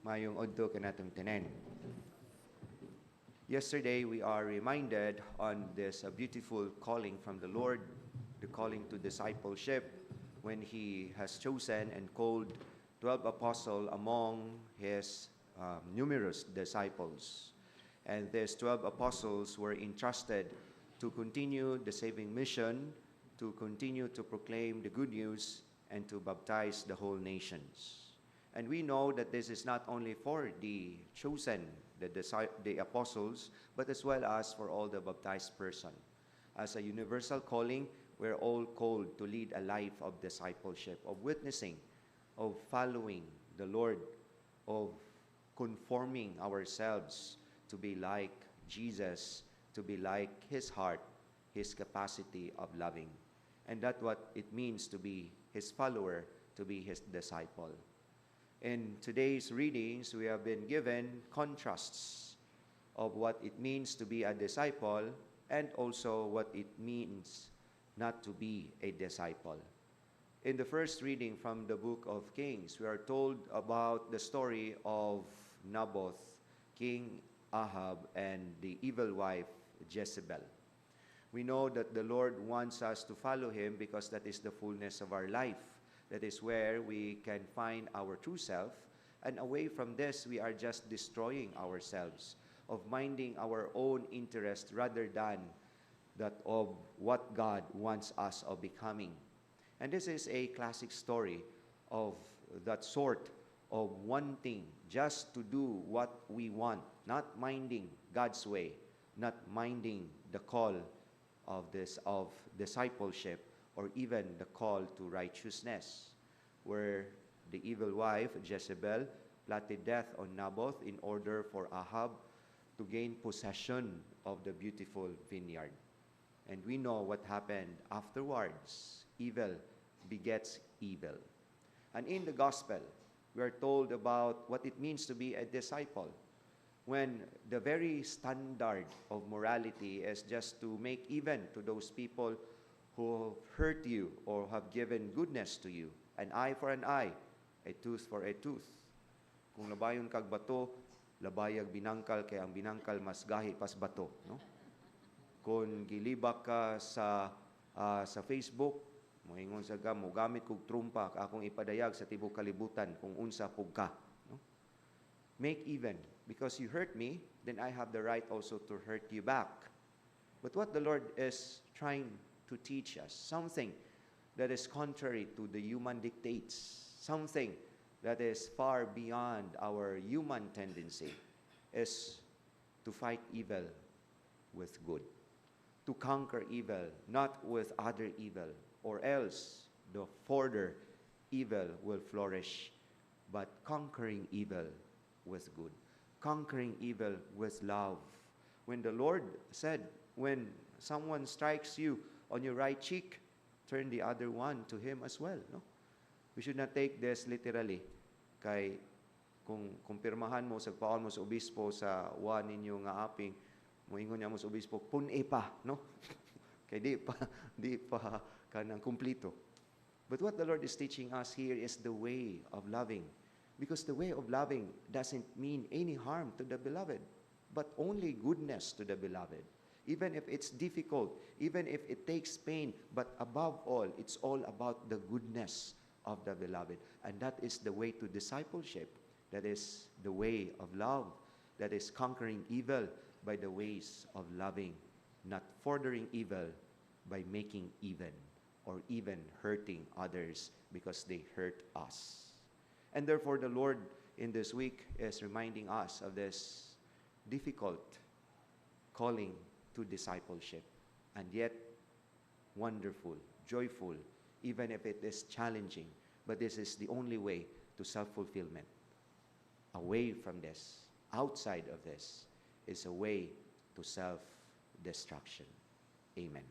Mayong adto kanatong tanan. Yesterday, we are reminded on this beautiful calling from the Lord, the calling to discipleship, when He has chosen and called 12 apostles among His numerous disciples. And these 12 apostles were entrusted to continue the saving mission, to continue to proclaim the good news, and to baptize the whole nations. And we know that this is not only for the chosen, the apostles, but as well as for all the baptized person. As a universal calling, we're all called to lead a life of discipleship, of witnessing, of following the Lord, of conforming ourselves to be like Jesus, to be like His heart, His capacity of loving. And that's what it means to be His follower, to be His disciple. In today's readings, we have been given contrasts of what it means to be a disciple and also what it means not to be a disciple. In the first reading from the book of Kings, we are told about the story of Naboth, King Ahab, and the evil wife Jezebel. We know that the Lord wants us to follow Him because that is the fullness of our life. That is where we can find our true self. And away from this, we are just destroying ourselves, of minding our own interest rather than that of what God wants us of becoming. And this is a classic story of that sort of wanting just to do what we want, not minding God's way, not minding the call of discipleship, or even the call to righteousness, where the evil wife, Jezebel, plotted death on Naboth in order for Ahab to gain possession of the beautiful vineyard. And we know what happened afterwards. Evil begets evil. And in the gospel, we are told about what it means to be a disciple, when the very standard of morality is just to make even to those people who have hurt you or have given goodness to you. An eye for an eye, a tooth for a tooth. Kung labayon kag bato, labayag binangkal, kay ang binangkal mas gahi pas bato. No? Kung gilibak ka sa Facebook, moingon sa mo gamit kog trumpa akong ipadayag sa tibok kalibutan kung unsa pug ka. No? Make even. Because you hurt me, then I have the right also to hurt you back. But what the Lord is trying to teach us, something that is contrary to the human dictates, something that is far beyond our human tendency, is to fight evil with good, to conquer evil, not with other evil, or else the further evil will flourish, but conquering evil with good, conquering evil with love. When the Lord said, when someone strikes you on your right cheek, turn the other one to him as well. No? We should not take this literally. Kay kung pirmahan mo, sagpaon mo sa obispo sa one ninyo nga aping, moingon niya mo sa obispo, pun-e pa, no? Kay di pa kanang kumplito. But what the Lord is teaching us here is the way of loving. Because the way of loving doesn't mean any harm to the beloved, but only goodness to the beloved. Even if it's difficult, even if it takes pain, but above all, it's all about the goodness of the beloved. And that is the way to discipleship. That is the way of love. That is conquering evil by the ways of loving, not furthering evil by making even, or even hurting others because they hurt us. And therefore, the Lord in this week is reminding us of this difficult calling to discipleship, and yet wonderful, joyful, even if it is challenging. But this is the only way to self-fulfillment. Away from this, outside of this, is a way to self-destruction. Amen.